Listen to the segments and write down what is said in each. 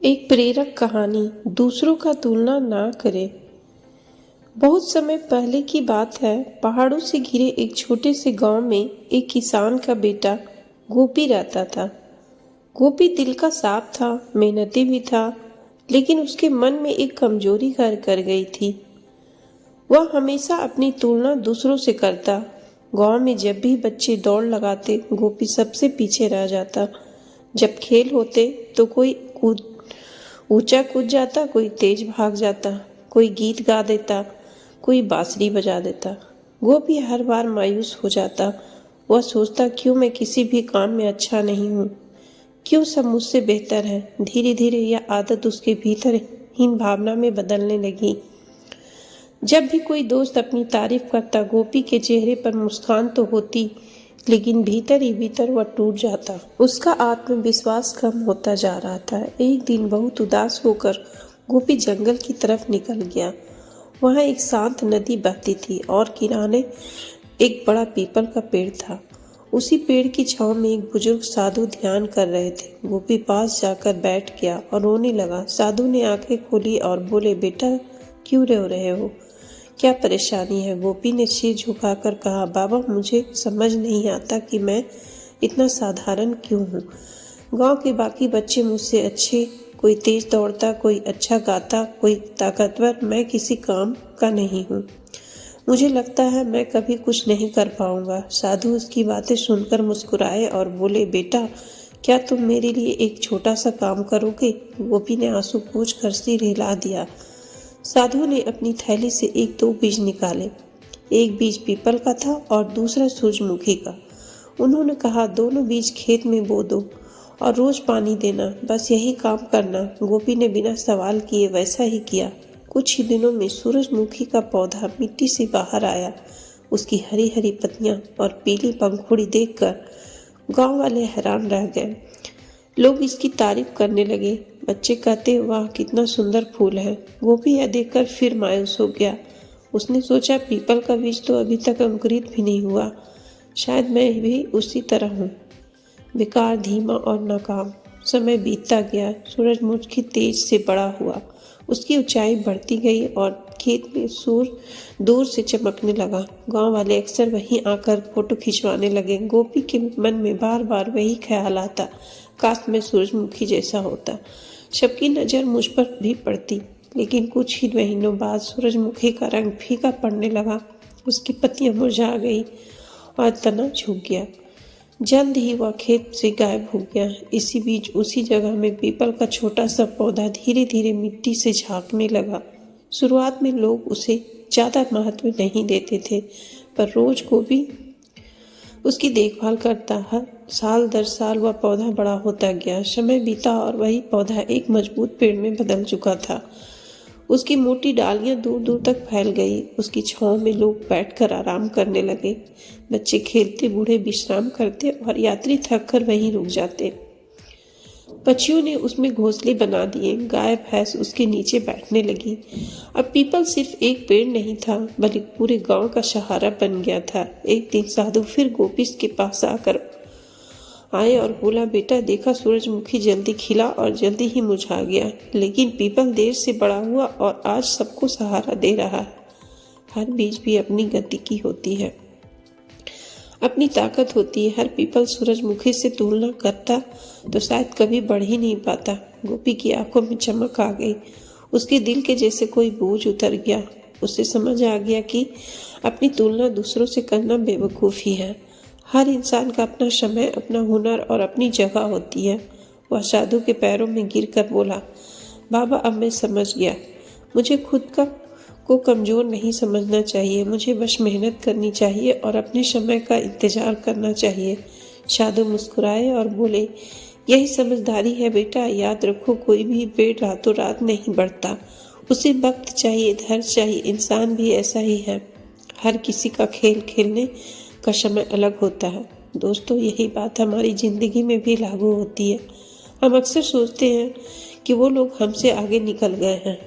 एक प्रेरक कहानी। दूसरों का तुलना ना करें। बहुत समय पहले की बात है। पहाड़ों से घिरे एक छोटे से गांव में एक किसान का बेटा गोपी रहता था। गोपी दिल का साफ था, मेहनती भी था, लेकिन उसके मन में एक कमजोरी घर कर गई थी। वह हमेशा अपनी तुलना दूसरों से करता। गांव में जब भी बच्चे दौड़ लगाते, गोपी सबसे पीछे रह जाता। जब खेल होते तो कोई कूद ऊंचा कूद जाता, कोई तेज भाग जाता, कोई गीत गा देता, कोई बांसुरी बजा देता। वो भी हर बार मायूस हो जाता। वह सोचता, क्यों मैं किसी भी काम में अच्छा नहीं हूँ, क्यों सब मुझसे बेहतर है। धीरे धीरे यह आदत उसके भीतर हीन भावना में बदलने लगी। जब भी कोई दोस्त अपनी तारीफ करता, गोपी के चेहरे पर मुस्कान तो होती, लेकिन भीतर ही भीतर वह टूट जाता। उसका आत्मविश्वास कम होता जा रहा था। एक दिन बहुत उदास होकर गोपी जंगल की तरफ निकल गया। वहां एक शांत नदी बहती थी और किनारे एक बड़ा पीपल का पेड़ था। उसी पेड़ की छांव में एक बुजुर्ग साधु ध्यान कर रहे थे। गोपी पास जाकर बैठ गया और रोने लगा। साधु ने आंखें खोली और बोले, बेटा क्यों रो रहे हो, क्या परेशानी है? गोपी ने सिर झुकाकर कहा, बाबा मुझे समझ नहीं आता कि मैं इतना साधारण क्यों हूँ। गांव के बाकी बच्चे मुझसे अच्छे, कोई तेज दौड़ता, कोई अच्छा गाता, कोई ताकतवर, मैं किसी काम का नहीं हूँ। मुझे लगता है मैं कभी कुछ नहीं कर पाऊंगा। साधु उसकी बातें सुनकर मुस्कुराए और बोले, बेटा क्या तुम मेरे लिए एक छोटा सा काम करोगे? गोपी ने आंसू पोंछ कर सिर हिला दिया। साधु ने अपनी थैली से एक दो बीज निकाले। एक बीज पीपल का था और दूसरा सूरजमुखी का। उन्होंने कहा, दोनों बीज खेत में बो दो और रोज पानी देना, बस यही काम करना। गोपी ने बिना सवाल किए वैसा ही किया। कुछ ही दिनों में सूरजमुखी का पौधा मिट्टी से बाहर आया। उसकी हरी हरी पत्तियां और पीली पंखुड़ी देखकर गांव वाले हैरान रह गए। लोग इसकी तारीफ करने लगे। बच्चे कहते, वाह कितना सुंदर फूल है। गोपी यह देखकर फिर मायूस हो गया। उसने सोचा, पीपल का बीज तो अभी तक अंकुरित भी नहीं हुआ, शायद मैं भी उसी तरह हूँ, बेकार, धीमा और नाकाम। समय बीतता गया। सूरजमुखी तेज से बड़ा हुआ। उसकी ऊंचाई बढ़ती गई और खेत में सूर्य दूर से चमकने लगा। गांव वाले अक्सर वहीं आकर फोटो खिंचवाने लगे। गोपी के मन में बार बार वही ख्याल आता, काश मैं सूरजमुखी जैसा होता। सबकी नजर मुझ पर भी पड़ती, लेकिन कुछ ही महीनों बाद सूरजमुखी का रंग फीका पड़ने लगा। उसकी पत्तियां मुरझा गई और तना झुक गया। जल्द ही वह खेत से गायब हो गया। इसी बीच उसी जगह में पीपल का छोटा सा पौधा धीरे धीरे मिट्टी से झांकने लगा। शुरुआत में लोग उसे ज्यादा महत्व नहीं देते थे, पर रोज को भी उसकी देखभाल करता। हर साल दर साल वह पौधा बड़ा होता गया। समय बीता और वही पौधा एक मजबूत पेड़ में बदल चुका था। उसकी मोटी डालियां दूर दूर तक फैल गई। उसकी छांव में लोग बैठकर आराम करने लगे। बच्चे खेलते, बूढ़े विश्राम करते और यात्री थक कर वहीं रुक जाते। पक्षियों ने उसमें घोंसले बना दिए। गाय भैंस उसके नीचे बैठने लगी। अब पीपल सिर्फ एक पेड़ नहीं था, बल्कि पूरे गांव का सहारा बन गया था। एक दिन साधु फिर गोपी के पास आकर आए और बोला, बेटा देखा, सूरजमुखी जल्दी खिला और जल्दी ही मुरझा गया, लेकिन पीपल देर से बड़ा हुआ और आज सबको सहारा दे रहा है। हर बीज भी अपनी गति की होती है, अपनी ताकत होती है। हर पीपल सूरजमुखी से तुलना करता तो शायद कभी बढ़ ही नहीं पाता। गोपी की आंखों में चमक आ गई। उसके दिल के जैसे कोई बोझ उतर गया। उसे समझ आ गया कि अपनी तुलना दूसरों से करना बेवकूफ़ी है। हर इंसान का अपना समय, अपना हुनर और अपनी जगह होती है। वह साधु के पैरों में गिरकर बोला, बाबा अब मैं समझ गया, मुझे खुद को कमज़ोर नहीं समझना चाहिए। मुझे बस मेहनत करनी चाहिए और अपने समय का इंतज़ार करना चाहिए। साधु मुस्कुराए और बोले, यही समझदारी है बेटा। याद रखो, कोई भी पेड़ रातों रात नहीं बढ़ता, उसे वक्त चाहिए, धैर्य चाहिए। इंसान भी ऐसा ही है, हर किसी का खेल खेलने का समय अलग होता है। दोस्तों, यही बात हमारी ज़िंदगी में भी लागू होती है। हम अक्सर सोचते हैं कि वो लोग हमसे आगे निकल गए हैं।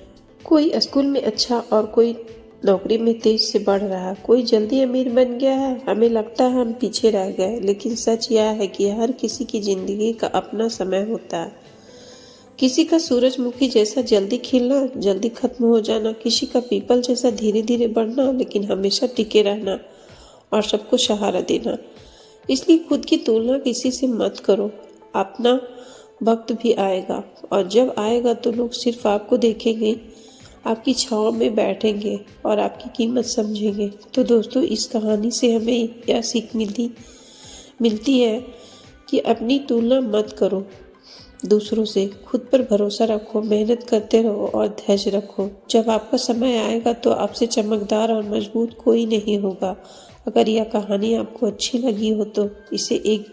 कोई स्कूल में अच्छा और कोई नौकरी में तेज से बढ़ रहा है, कोई जल्दी अमीर बन गया है। हमें लगता है हम पीछे रह गए, लेकिन सच यह है कि हर किसी की ज़िंदगी का अपना समय होता है। किसी का सूरजमुखी जैसा जल्दी खिलना, जल्दी खत्म हो जाना, किसी का पीपल जैसा धीरे धीरे बढ़ना, लेकिन हमेशा टिके रहना और सबको सहारा देना। इसलिए खुद की तुलना किसी से मत करो। अपना वक्त भी आएगा, और जब आएगा तो लोग सिर्फ आपको देखेंगे, आपकी छाँव में बैठेंगे और आपकी कीमत समझेंगे। तो दोस्तों, इस कहानी से हमें यह सीख मिलती है कि अपनी तुलना मत करो दूसरों से। खुद पर भरोसा रखो, मेहनत करते रहो और धैर्य रखो। जब आपका समय आएगा तो आपसे चमकदार और मजबूत कोई नहीं होगा। अगर यह कहानी आपको अच्छी लगी हो तो इसे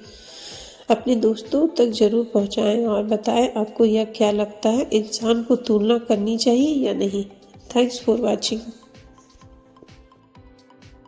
अपने दोस्तों तक जरूर पहुंचाएं और बताएं आपको यह क्या लगता है, इंसान को तुलना करनी चाहिए या नहीं। Thanks for watching.